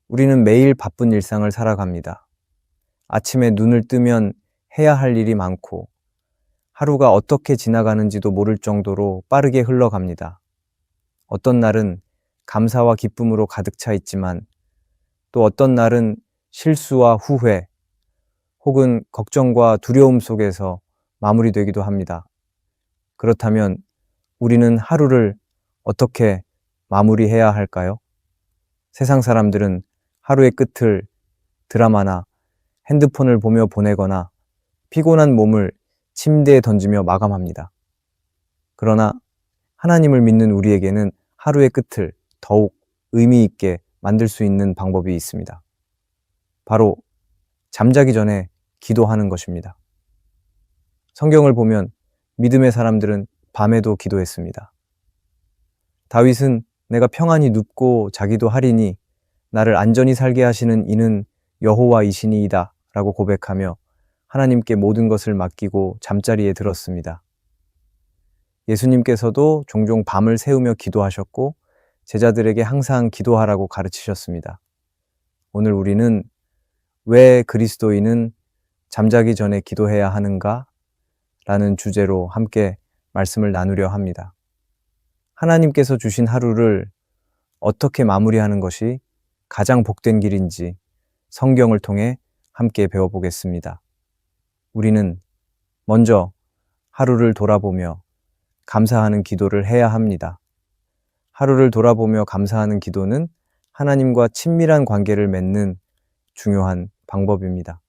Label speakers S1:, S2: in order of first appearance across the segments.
S1: 우리는 매일 바쁜 일상을 살아갑니다. 아침에 눈을 뜨면 해야 할 일이 많고 하루가 어떻게 지나가는지도 모를 정도로 빠르게 흘러갑니다. 어떤 날은 감사와 기쁨으로 가득 차 있지만 또 어떤 날은 실수와 후회 혹은 걱정과 두려움 속에서 마무리되기도 합니다. 그렇다면 우리는 하루를 어떻게 마무리해야 할까요? 세상 사람들은 하루의 끝을 드라마나 핸드폰을 보며 보내거나 피곤한 몸을 침대에 던지며 마감합니다. 그러나 하나님을 믿는 우리에게는 하루의 끝을 더욱 의미 있게 만들 수 있는 방법이 있습니다. 바로 잠자기 전에 기도하는 것입니다. 성경을 보면 믿음의 사람들은 밤에도 기도했습니다. 다윗은 내가 평안히 눕고 자기도 하리니 나를 안전히 살게 하시는 이는 여호와이시니이다 라고 고백하며 하나님께 모든 것을 맡기고 잠자리에 들었습니다. 예수님께서도 종종 밤을 새우며 기도하셨고 제자들에게 항상 기도하라고 가르치셨습니다. 오늘 우리는 왜 그리스도인은 잠자기 전에 기도해야 하는가? 라는 주제로 함께 말씀을 나누려 합니다. 하나님께서 주신 하루를 어떻게 마무리하는 것이 가장 복된 길인지 성경을 통해 함께 배워보겠습니다. 우리는 먼저 하루를 돌아보며 감사하는 기도를 해야 합니다. 하루를 돌아보며 감사하는 기도는 하나님과 친밀한 관계를 맺는 중요한 방법입니다.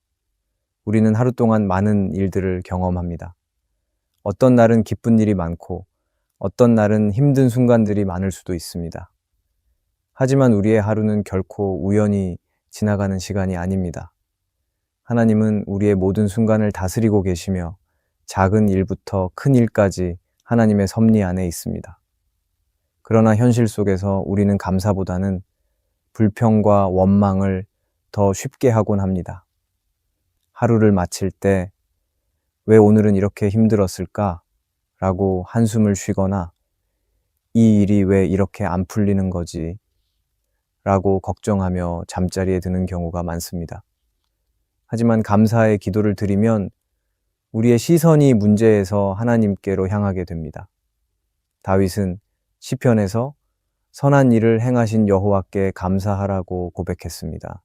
S1: 우리는 하루 동안 많은 일들을 경험합니다. 어떤 날은 기쁜 일이 많고 어떤 날은 힘든 순간들이 많을 수도 있습니다. 하지만 우리의 하루는 결코 우연히 지나가는 시간이 아닙니다. 하나님은 우리의 모든 순간을 다스리고 계시며 작은 일부터 큰 일까지 하나님의 섭리 안에 있습니다. 그러나 현실 속에서 우리는 감사보다는 불평과 원망을 더 쉽게 하곤 합니다. 하루를 마칠 때 왜 오늘은 이렇게 힘들었을까? 라고 한숨을 쉬거나 이 일이 왜 이렇게 안 풀리는 거지? 라고 걱정하며 잠자리에 드는 경우가 많습니다. 하지만 감사의 기도를 드리면 우리의 시선이 문제에서 하나님께로 향하게 됩니다. 다윗은 시편에서 선한 일을 행하신 여호와께 감사하라고 고백했습니다.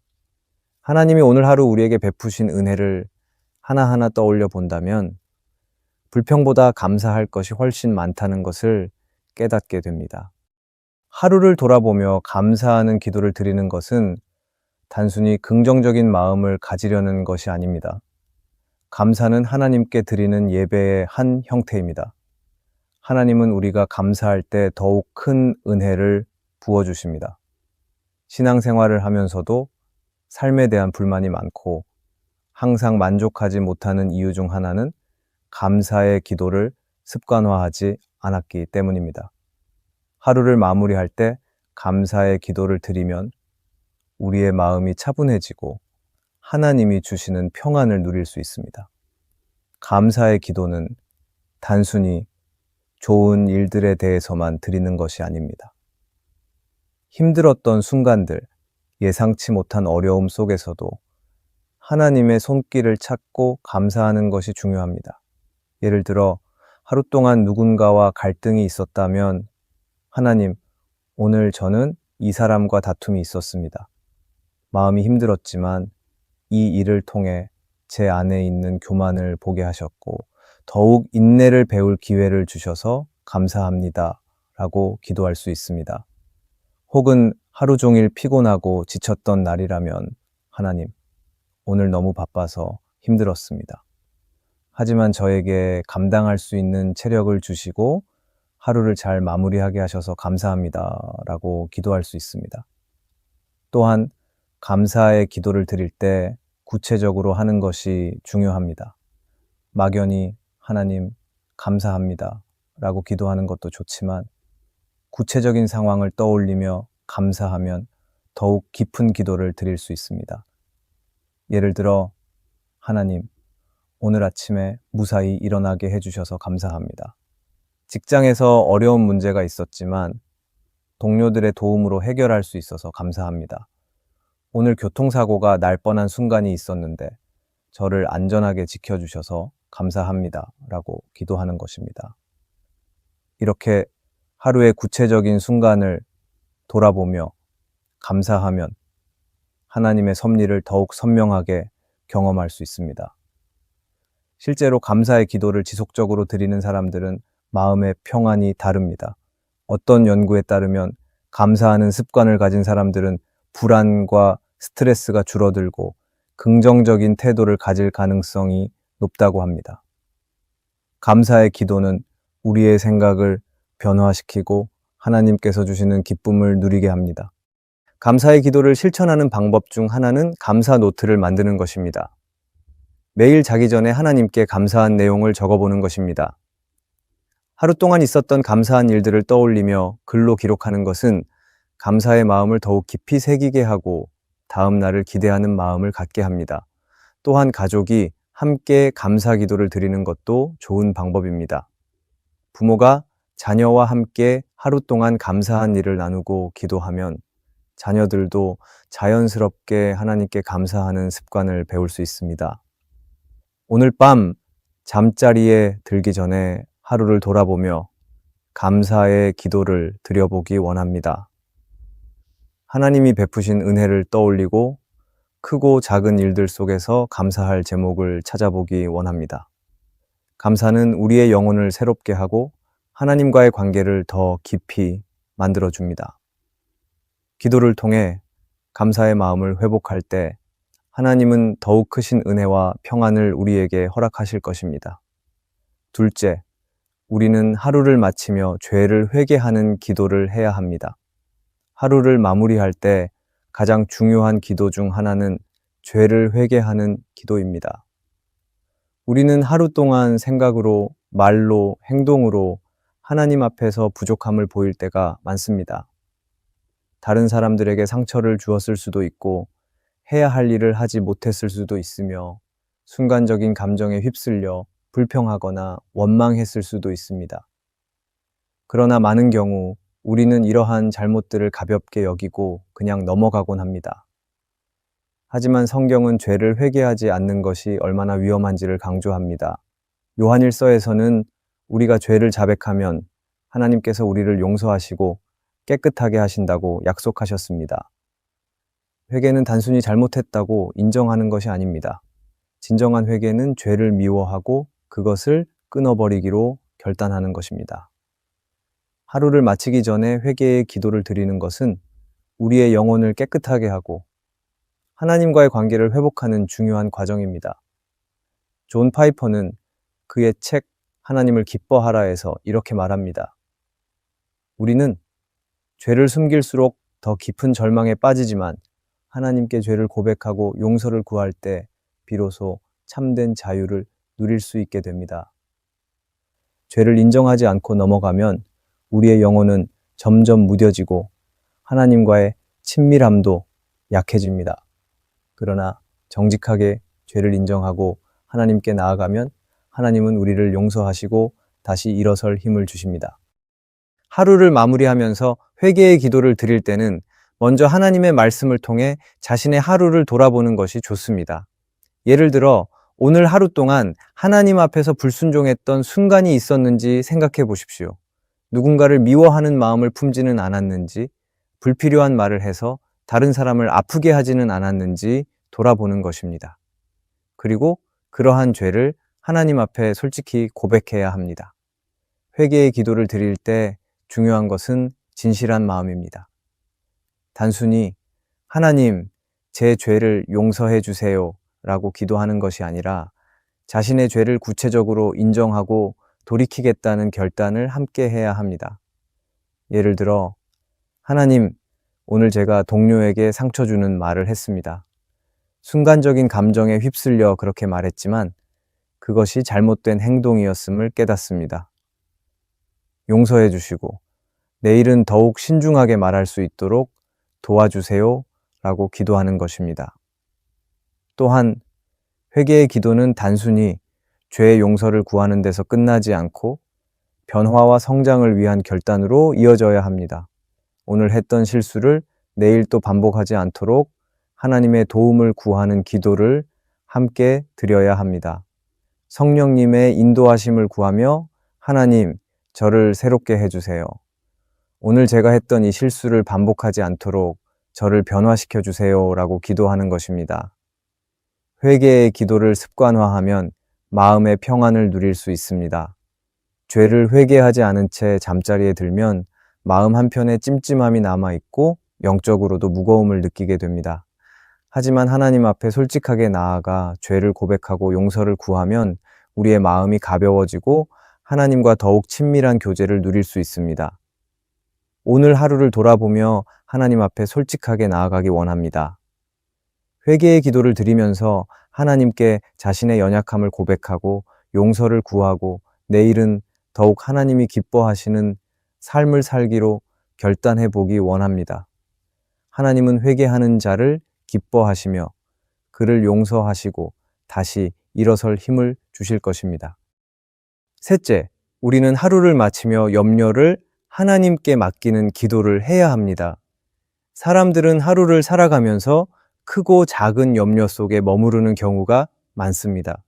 S1: 하나님이 오늘 하루 우리에게 베푸신 은혜를 하나하나 떠올려 본다면 불평보다 감사할 것이 훨씬 많다는 것을 깨닫게 됩니다. 하루를 돌아보며 감사하는 기도를 드리는 것은 단순히 긍정적인 마음을 가지려는 것이 아닙니다. 감사는 하나님께 드리는 예배의 한 형태입니다. 하나님은 우리가 감사할 때 더욱 큰 은혜를 부어주십니다. 신앙생활을 하면서도 삶에 대한 불만이 많고 항상 만족하지 못하는 이유 중 하나는 감사의 기도를 습관화하지 않았기 때문입니다. 하루를 마무리할 때 감사의 기도를 드리면 우리의 마음이 차분해지고 하나님이 주시는 평안을 누릴 수 있습니다. 감사의 기도는 단순히 좋은 일들에 대해서만 드리는 것이 아닙니다. 힘들었던 순간들, 예상치 못한 어려움 속에서도 하나님의 손길을 찾고 감사하는 것이 중요합니다. 예를 들어 하루 동안 누군가와 갈등이 있었다면 하나님, 오늘 저는 이 사람과 다툼이 있었습니다. 마음이 힘들었지만 이 일을 통해 제 안에 있는 교만을 보게 하셨고 더욱 인내를 배울 기회를 주셔서 감사합니다 라고 기도할 수 있습니다. 혹은 하루 종일 피곤하고 지쳤던 날이라면 하나님, 오늘 너무 바빠서 힘들었습니다. 하지만 저에게 감당할 수 있는 체력을 주시고 하루를 잘 마무리하게 하셔서 감사합니다 라고 기도할 수 있습니다. 또한 감사의 기도를 드릴 때 구체적으로 하는 것이 중요합니다. 막연히 하나님 감사합니다 라고 기도하는 것도 좋지만 구체적인 상황을 떠올리며 감사하면 더욱 깊은 기도를 드릴 수 있습니다. 예를 들어 하나님, 오늘 아침에 무사히 일어나게 해주셔서 감사합니다. 직장에서 어려운 문제가 있었지만 동료들의 도움으로 해결할 수 있어서 감사합니다. 오늘 교통사고가 날 뻔한 순간이 있었는데 저를 안전하게 지켜주셔서 감사합니다. 라고 기도하는 것입니다. 이렇게 하루의 구체적인 순간을 돌아보며 감사하면 하나님의 섭리를 더욱 선명하게 경험할 수 있습니다. 실제로 감사의 기도를 지속적으로 드리는 사람들은 마음의 평안이 다릅니다. 어떤 연구에 따르면 감사하는 습관을 가진 사람들은 불안과 스트레스가 줄어들고 긍정적인 태도를 가질 가능성이 높다고 합니다. 감사의 기도는 우리의 생각을 변화시키고 하나님께서 주시는 기쁨을 누리게 합니다. 감사의 기도를 실천하는 방법 중 하나는 감사 노트를 만드는 것입니다. 매일 자기 전에 하나님께 감사한 내용을 적어보는 것입니다. 하루 동안 있었던 감사한 일들을 떠올리며 글로 기록하는 것은 감사의 마음을 더욱 깊이 새기게 하고 다음 날을 기대하는 마음을 갖게 합니다. 또한 가족이 함께 감사 기도를 드리는 것도 좋은 방법입니다. 부모가 자녀와 함께 하루 동안 감사한 일을 나누고 기도하면 자녀들도 자연스럽게 하나님께 감사하는 습관을 배울 수 있습니다. 오늘 밤 잠자리에 들기 전에 하루를 돌아보며 감사의 기도를 드려보기 원합니다. 하나님이 베푸신 은혜를 떠올리고 크고 작은 일들 속에서 감사할 제목을 찾아보기 원합니다. 감사는 우리의 영혼을 새롭게 하고 하나님과의 관계를 더 깊이 만들어줍니다. 기도를 통해 감사의 마음을 회복할 때 하나님은 더욱 크신 은혜와 평안을 우리에게 허락하실 것입니다. 둘째, 우리는 하루를 마치며 죄를 회개하는 기도를 해야 합니다. 하루를 마무리할 때 가장 중요한 기도 중 하나는 죄를 회개하는 기도입니다. 우리는 하루 동안 생각으로, 말로, 행동으로 하나님 앞에서 부족함을 보일 때가 많습니다. 다른 사람들에게 상처를 주었을 수도 있고 해야 할 일을 하지 못했을 수도 있으며 순간적인 감정에 휩쓸려 불평하거나 원망했을 수도 있습니다. 그러나 많은 경우 우리는 이러한 잘못들을 가볍게 여기고 그냥 넘어가곤 합니다. 하지만 성경은 죄를 회개하지 않는 것이 얼마나 위험한지를 강조합니다. 요한일서에서는 우리가 죄를 자백하면 하나님께서 우리를 용서하시고 깨끗하게 하신다고 약속하셨습니다. 회개는 단순히 잘못했다고 인정하는 것이 아닙니다. 진정한 회개는 죄를 미워하고 그것을 끊어버리기로 결단하는 것입니다. 하루를 마치기 전에 회개의 기도를 드리는 것은 우리의 영혼을 깨끗하게 하고 하나님과의 관계를 회복하는 중요한 과정입니다. 존 파이퍼는 그의 책 하나님을 기뻐하라에서 이렇게 말합니다. 우리는 죄를 숨길수록 더 깊은 절망에 빠지지만 하나님께 죄를 고백하고 용서를 구할 때 비로소 참된 자유를 누릴 수 있게 됩니다. 죄를 인정하지 않고 넘어가면 우리의 영혼은 점점 무뎌지고 하나님과의 친밀함도 약해집니다. 그러나 정직하게 죄를 인정하고 하나님께 나아가면 하나님은 우리를 용서하시고 다시 일어설 힘을 주십니다. 하루를 마무리하면서 회개의 기도를 드릴 때는 먼저 하나님의 말씀을 통해 자신의 하루를 돌아보는 것이 좋습니다. 예를 들어 오늘 하루 동안 하나님 앞에서 불순종했던 순간이 있었는지 생각해 보십시오. 누군가를 미워하는 마음을 품지는 않았는지, 불필요한 말을 해서 다른 사람을 아프게 하지는 않았는지 돌아보는 것입니다. 그리고 그러한 죄를 하나님 앞에 솔직히 고백해야 합니다. 회개의 기도를 드릴 때 중요한 것은 진실한 마음입니다. 단순히 하나님, 제 죄를 용서해 주세요 라고 기도하는 것이 아니라 자신의 죄를 구체적으로 인정하고 돌이키겠다는 결단을 함께 해야 합니다. 예를 들어, 하나님, 오늘 제가 동료에게 상처 주는 말을 했습니다. 순간적인 감정에 휩쓸려 그렇게 말했지만 그것이 잘못된 행동이었음을 깨닫습니다. 용서해 주시고 내일은 더욱 신중하게 말할 수 있도록 도와주세요 라고 기도하는 것입니다. 또한 회개의 기도는 단순히 죄의 용서를 구하는 데서 끝나지 않고 변화와 성장을 위한 결단으로 이어져야 합니다. 오늘 했던 실수를 내일 또 반복하지 않도록 하나님의 도움을 구하는 기도를 함께 드려야 합니다. 성령님의 인도하심을 구하며 하나님, 저를 새롭게 해주세요. 오늘 제가 했던 이 실수를 반복하지 않도록 저를 변화시켜 주세요 라고 기도하는 것입니다. 회개의 기도를 습관화하면 마음의 평안을 누릴 수 있습니다. 죄를 회개하지 않은 채 잠자리에 들면 마음 한편에 찜찜함이 남아있고 영적으로도 무거움을 느끼게 됩니다. 하지만 하나님 앞에 솔직하게 나아가 죄를 고백하고 용서를 구하면 우리의 마음이 가벼워지고 하나님과 더욱 친밀한 교제를 누릴 수 있습니다. 오늘 하루를 돌아보며 하나님 앞에 솔직하게 나아가기 원합니다. 회개의 기도를 드리면서 하나님께 자신의 연약함을 고백하고 용서를 구하고 내일은 더욱 하나님이 기뻐하시는 삶을 살기로 결단해 보기 원합니다. 하나님은 회개하는 자를 기뻐하시며 그를 용서하시고 다시 일어설 힘을 주실 것입니다. 셋째, 우리는 하루를 마치며 염려를 하나님께 맡기는 기도를 해야 합니다. 사람들은 하루를 살아가면서 크고 작은 염려 속에 머무르는 경우가 많습니다.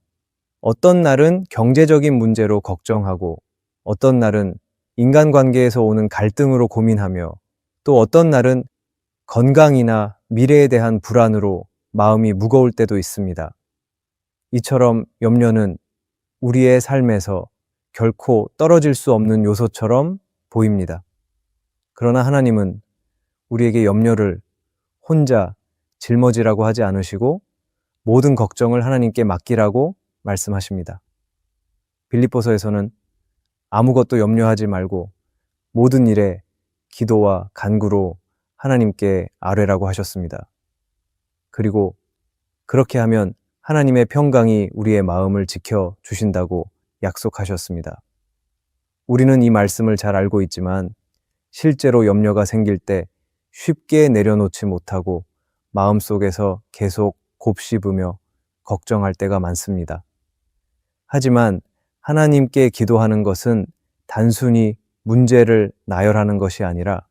S1: 어떤 날은 경제적인 문제로 걱정하고, 어떤 날은 인간관계에서 오는 갈등으로 고민하며, 또 어떤 날은 건강이나 미래에 대한 불안으로 마음이 무거울 때도 있습니다. 이처럼 염려는 우리의 삶에서 결코 떨어질 수 없는 요소처럼 보입니다. 그러나 하나님은 우리에게 염려를 혼자 짊어지라고 하지 않으시고 모든 걱정을 하나님께 맡기라고 말씀하십니다. 빌립보서에서는 아무것도 염려하지 말고 모든 일에 기도와 간구로 하나님께 아뢰라고 하셨습니다. 그리고 그렇게 하면 하나님의 평강이 우리의 마음을 지켜 주신다고 약속하셨습니다. 우리는 이 말씀을 잘 알고 있지만 실제로 염려가 생길 때 쉽게 내려놓지 못하고 마음속에서 계속 곱씹으며 걱정할 때가 많습니다. 하지만 하나님께 기도하는 것은 단순히 문제를 나열하는 것이 아니라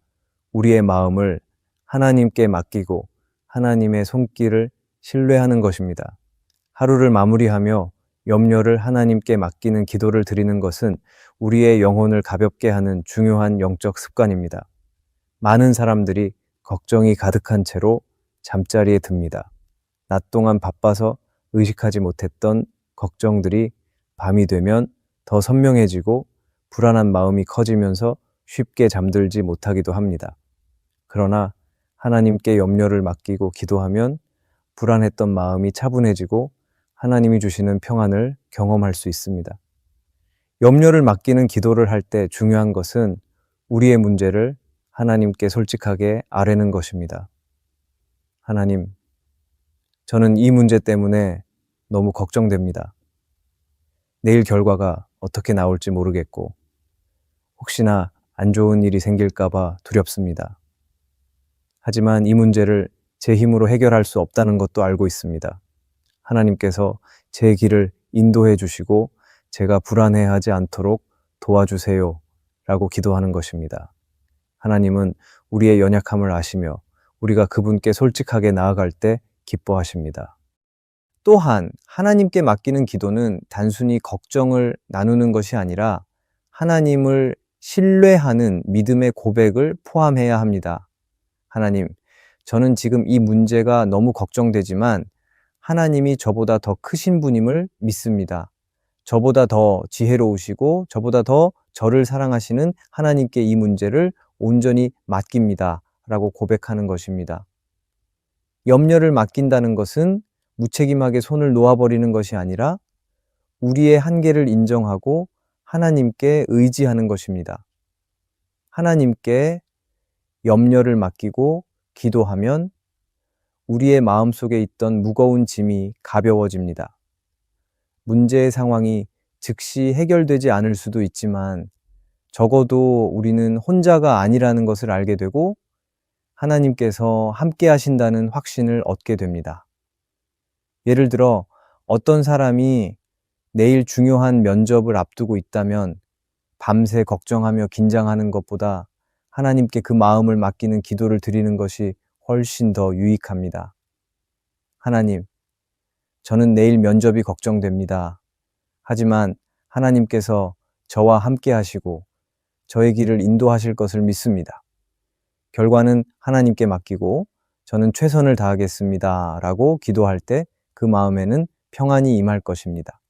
S1: 우리의 마음을 하나님께 맡기고 하나님의 손길을 신뢰하는 것입니다. 하루를 마무리하며 염려를 하나님께 맡기는 기도를 드리는 것은 우리의 영혼을 가볍게 하는 중요한 영적 습관입니다. 많은 사람들이 걱정이 가득한 채로 잠자리에 듭니다. 낮 동안 바빠서 의식하지 못했던 걱정들이 밤이 되면 더 선명해지고 불안한 마음이 커지면서 쉽게 잠들지 못하기도 합니다. 그러나 하나님께 염려를 맡기고 기도하면 불안했던 마음이 차분해지고 하나님이 주시는 평안을 경험할 수 있습니다. 염려를 맡기는 기도를 할 때 중요한 것은 우리의 문제를 하나님께 솔직하게 아뢰는 것입니다. 하나님, 저는 이 문제 때문에 너무 걱정됩니다. 내일 결과가 어떻게 나올지 모르겠고, 혹시나 안 좋은 일이 생길까봐 두렵습니다. 하지만 이 문제를 제 힘으로 해결할 수 없다는 것도 알고 있습니다. 하나님께서 제 길을 인도해 주시고 제가 불안해하지 않도록 도와주세요 라고 기도하는 것입니다. 하나님은 우리의 연약함을 아시며 우리가 그분께 솔직하게 나아갈 때 기뻐하십니다. 또한 하나님께 맡기는 기도는 단순히 걱정을 나누는 것이 아니라 하나님을 신뢰하는 믿음의 고백을 포함해야 합니다. 하나님, 저는 지금 이 문제가 너무 걱정되지만 하나님이 저보다 더 크신 분임을 믿습니다. 저보다 더 지혜로우시고 저보다 더 저를 사랑하시는 하나님께 이 문제를 온전히 맡깁니다. 라고 고백하는 것입니다. 염려를 맡긴다는 것은 무책임하게 손을 놓아버리는 것이 아니라 우리의 한계를 인정하고 하나님께 의지하는 것입니다. 하나님께 염려를 맡기고 기도하면 우리의 마음속에 있던 무거운 짐이 가벼워집니다. 문제의 상황이 즉시 해결되지 않을 수도 있지만 적어도 우리는 혼자가 아니라는 것을 알게 되고 하나님께서 함께 하신다는 확신을 얻게 됩니다. 예를 들어 어떤 사람이 내일 중요한 면접을 앞두고 있다면 밤새 걱정하며 긴장하는 것보다 하나님께 그 마음을 맡기는 기도를 드리는 것이 훨씬 더 유익합니다. 하나님, 저는 내일 면접이 걱정됩니다. 하지만 하나님께서 저와 함께 하시고 저의 길을 인도하실 것을 믿습니다. 결과는 하나님께 맡기고 저는 최선을 다하겠습니다. 라고 기도할 때 그 마음에는 평안이 임할 것입니다.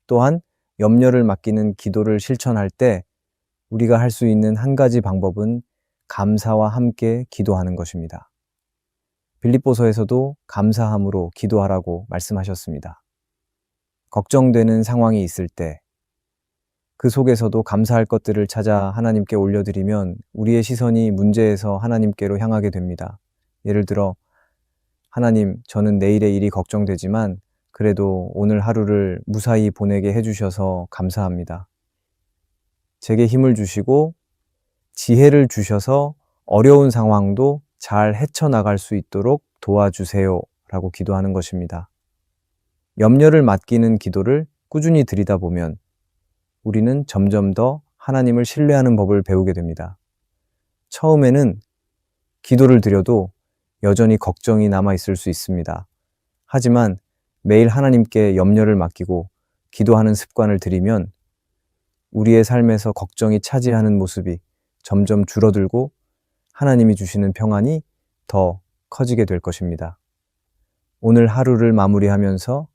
S1: 또한 염려를 맡기는 기도를 실천할 때 우리가 할 수 있는 한 가지 방법은 감사와 함께 기도하는 것입니다. 빌립보서에서도 감사함으로 기도하라고 말씀하셨습니다. 걱정되는 상황이 있을 때 그 속에서도 감사할 것들을 찾아 하나님께 올려드리면 우리의 시선이 문제에서 하나님께로 향하게 됩니다. 예를 들어, 하나님, 저는 내일의 일이 걱정되지만 그래도 오늘 하루를 무사히 보내게 해주셔서 감사합니다. 제게 힘을 주시고 지혜를 주셔서 어려운 상황도 잘 헤쳐나갈 수 있도록 도와주세요 라고 기도하는 것입니다. 염려를 맡기는 기도를 꾸준히 드리다 보면 우리는 점점 더 하나님을 신뢰하는 법을 배우게 됩니다. 처음에는 기도를 드려도 여전히 걱정이 남아 있을 수 있습니다. 하지만 매일 하나님께 염려를 맡기고 기도하는 습관을 들이면 우리의 삶에서 걱정이 차지하는 모습이 점점 줄어들고 하나님이 주시는 평안이 더 커지게 될 것입니다. 오늘 하루를 마무리하면서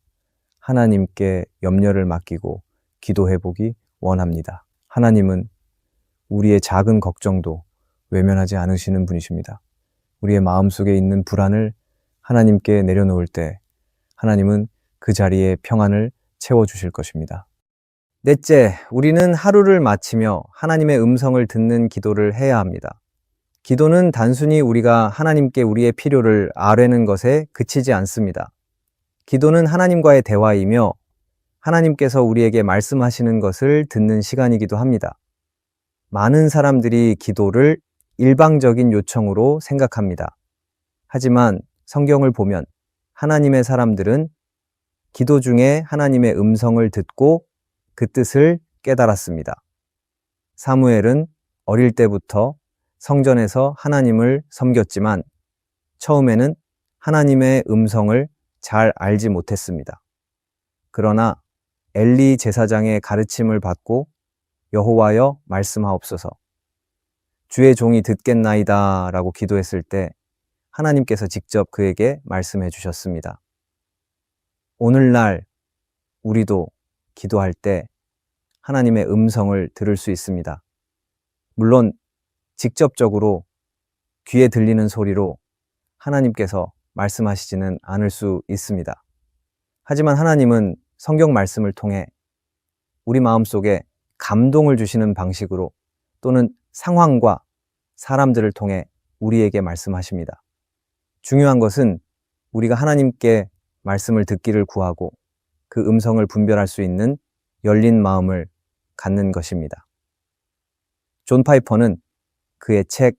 S1: 하나님께 염려를 맡기고 기도해보기 원합니다. 하나님은 우리의 작은 걱정도 외면하지 않으시는 분이십니다. 우리의 마음속에 있는 불안을 하나님께 내려놓을 때 하나님은 그 자리에 평안을 채워주실 것입니다. 넷째, 우리는 하루를 마치며 하나님의 음성을 듣는 기도를 해야 합니다. 기도는 단순히 우리가 하나님께 우리의 필요를 아뢰는 것에 그치지 않습니다. 기도는 하나님과의 대화이며 하나님께서 우리에게 말씀하시는 것을 듣는 시간이기도 합니다. 많은 사람들이 기도를 일방적인 요청으로 생각합니다. 하지만 성경을 보면 하나님의 사람들은 기도 중에 하나님의 음성을 듣고 그 뜻을 깨달았습니다. 사무엘은 어릴 때부터 성전에서 하나님을 섬겼지만 처음에는 하나님의 음성을 잘 알지 못했습니다. 그러나 엘리 제사장의 가르침을 받고 여호와여 말씀하옵소서, 주의 종이 듣겠나이다 라고 기도했을 때 하나님께서 직접 그에게 말씀해 주셨습니다. 오늘날 우리도 기도할 때 하나님의 음성을 들을 수 있습니다. 물론 직접적으로 귀에 들리는 소리로 하나님께서 말씀하시지는 않을 수 있습니다. 하지만 하나님은 성경 말씀을 통해 우리 마음속에 감동을 주시는 방식으로 또는 상황과 사람들을 통해 우리에게 말씀하십니다. 중요한 것은 우리가 하나님께 말씀을 듣기를 구하고 그 음성을 분별할 수 있는 열린 마음을 갖는 것입니다. 존 파이퍼는 그의 책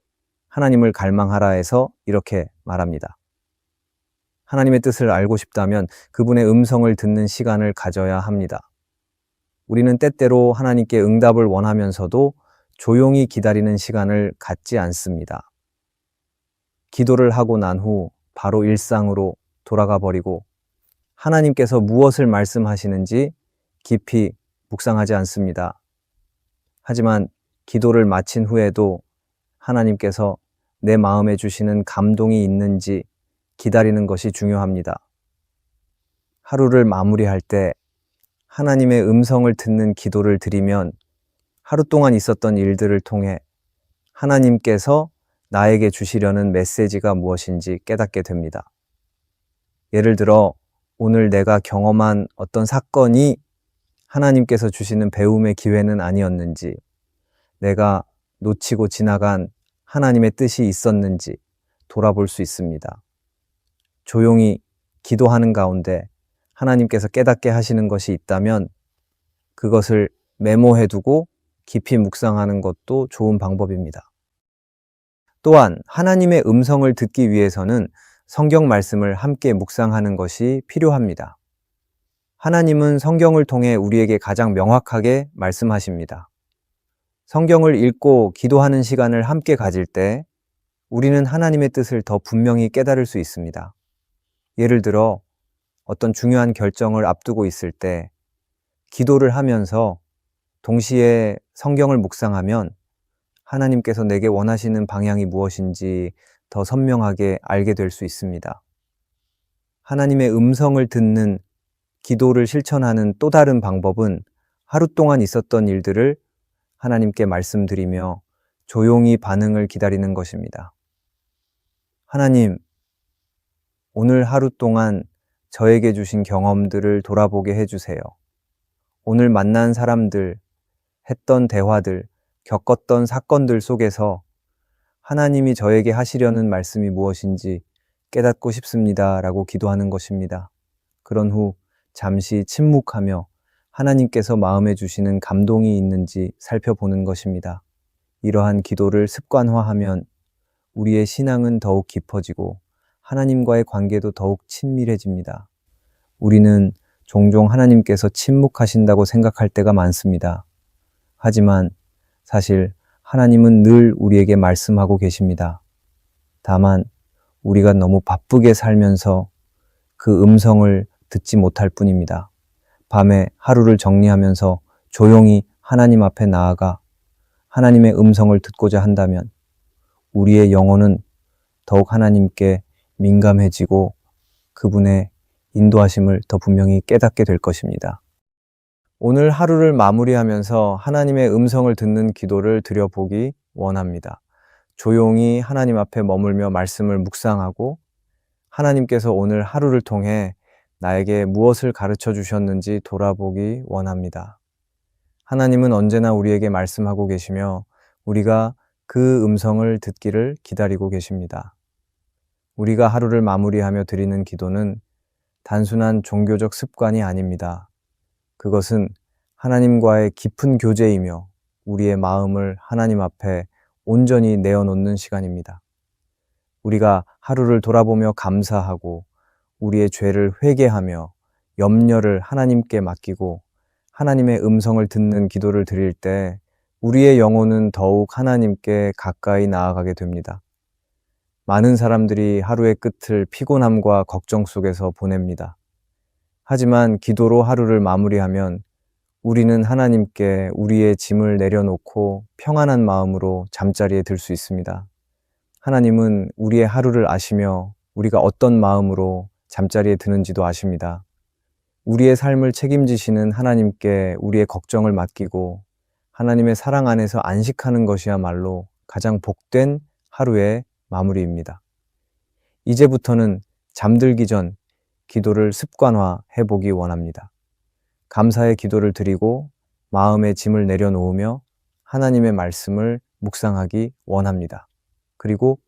S1: 하나님을 갈망하라에서 이렇게 말합니다. 하나님의 뜻을 알고 싶다면 그분의 음성을 듣는 시간을 가져야 합니다. 우리는 때때로 하나님께 응답을 원하면서도 조용히 기다리는 시간을 갖지 않습니다. 기도를 하고 난 후 바로 일상으로 돌아가 버리고 하나님께서 무엇을 말씀하시는지 깊이 묵상하지 않습니다. 하지만 기도를 마친 후에도 하나님께서 내 마음에 주시는 감동이 있는지 기다리는 것이 중요합니다. 하루를 마무리할 때 하나님의 음성을 듣는 기도를 드리면 하루 동안 있었던 일들을 통해 하나님께서 나에게 주시려는 메시지가 무엇인지 깨닫게 됩니다. 예를 들어 오늘 내가 경험한 어떤 사건이 하나님께서 주시는 배움의 기회는 아니었는지, 내가 놓치고 지나간 하나님의 뜻이 있었는지 돌아볼 수 있습니다. 조용히 기도하는 가운데 하나님께서 깨닫게 하시는 것이 있다면 그것을 메모해두고 깊이 묵상하는 것도 좋은 방법입니다. 또한 하나님의 음성을 듣기 위해서는 성경 말씀을 함께 묵상하는 것이 필요합니다. 하나님은 성경을 통해 우리에게 가장 명확하게 말씀하십니다. 성경을 읽고 기도하는 시간을 함께 가질 때 우리는 하나님의 뜻을 더 분명히 깨달을 수 있습니다. 예를 들어 어떤 중요한 결정을 앞두고 있을 때 기도를 하면서 동시에 성경을 묵상하면 하나님께서 내게 원하시는 방향이 무엇인지 더 선명하게 알게 될 수 있습니다. 하나님의 음성을 듣는 기도를 실천하는 또 다른 방법은 하루 동안 있었던 일들을 하나님께 말씀드리며 조용히 반응을 기다리는 것입니다. 하나님, 오늘 하루 동안 저에게 주신 경험들을 돌아보게 해주세요. 오늘 만난 사람들, 했던 대화들, 겪었던 사건들 속에서 하나님이 저에게 하시려는 말씀이 무엇인지 깨닫고 싶습니다. 라고 기도하는 것입니다. 그런 후 잠시 침묵하며 하나님께서 마음에 주시는 감동이 있는지 살펴보는 것입니다. 이러한 기도를 습관화하면 우리의 신앙은 더욱 깊어지고 하나님과의 관계도 더욱 친밀해집니다. 우리는 종종 하나님께서 침묵하신다고 생각할 때가 많습니다. 하지만 사실 하나님은 늘 우리에게 말씀하고 계십니다. 다만 우리가 너무 바쁘게 살면서 그 음성을 듣지 못할 뿐입니다. 밤에 하루를 정리하면서 조용히 하나님 앞에 나아가 하나님의 음성을 듣고자 한다면 우리의 영혼은 더욱 하나님께 민감해지고 그분의 인도하심을 더 분명히 깨닫게 될 것입니다. 오늘 하루를 마무리하면서 하나님의 음성을 듣는 기도를 드려보기 원합니다. 조용히 하나님 앞에 머물며 말씀을 묵상하고 하나님께서 오늘 하루를 통해 나에게 무엇을 가르쳐 주셨는지 돌아보기 원합니다. 하나님은 언제나 우리에게 말씀하고 계시며 우리가 그 음성을 듣기를 기다리고 계십니다. 우리가 하루를 마무리하며 드리는 기도는 단순한 종교적 습관이 아닙니다. 그것은 하나님과의 깊은 교제이며 우리의 마음을 하나님 앞에 온전히 내어놓는 시간입니다. 우리가 하루를 돌아보며 감사하고 우리의 죄를 회개하며 염려를 하나님께 맡기고 하나님의 음성을 듣는 기도를 드릴 때 우리의 영혼은 더욱 하나님께 가까이 나아가게 됩니다. 많은 사람들이 하루의 끝을 피곤함과 걱정 속에서 보냅니다. 하지만 기도로 하루를 마무리하면 우리는 하나님께 우리의 짐을 내려놓고 평안한 마음으로 잠자리에 들 수 있습니다. 하나님은 우리의 하루를 아시며 우리가 어떤 마음으로 잠자리에 드는지도 아십니다. 우리의 삶을 책임지시는 하나님께 우리의 걱정을 맡기고 하나님의 사랑 안에서 안식하는 것이야말로 가장 복된 하루의 마무리입니다. 이제부터는 잠들기 전 기도를 습관화해 보기 원합니다. 감사의 기도를 드리고 마음의 짐을 내려놓으며 하나님의 말씀을 묵상하기 원합니다. 그리고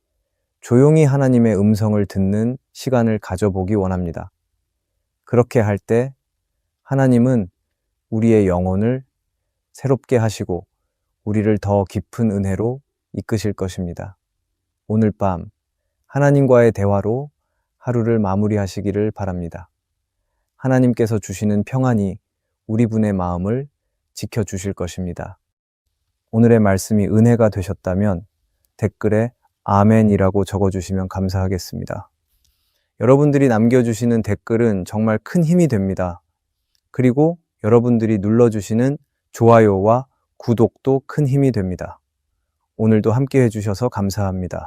S1: 조용히 하나님의 음성을 듣는 시간을 가져보기 원합니다. 그렇게 할 때 하나님은 우리의 영혼을 새롭게 하시고 우리를 더 깊은 은혜로 이끄실 것입니다. 오늘 밤 하나님과의 대화로 하루를 마무리하시기를 바랍니다. 하나님께서 주시는 평안이 우리 분의 마음을 지켜주실 것입니다. 오늘의 말씀이 은혜가 되셨다면 댓글에 아멘이라고 적어주시면 감사하겠습니다. 여러분들이 남겨주시는 댓글은 정말 큰 힘이 됩니다. 그리고 여러분들이 눌러주시는 좋아요와 구독도 큰 힘이 됩니다. 오늘도 함께 해주셔서 감사합니다.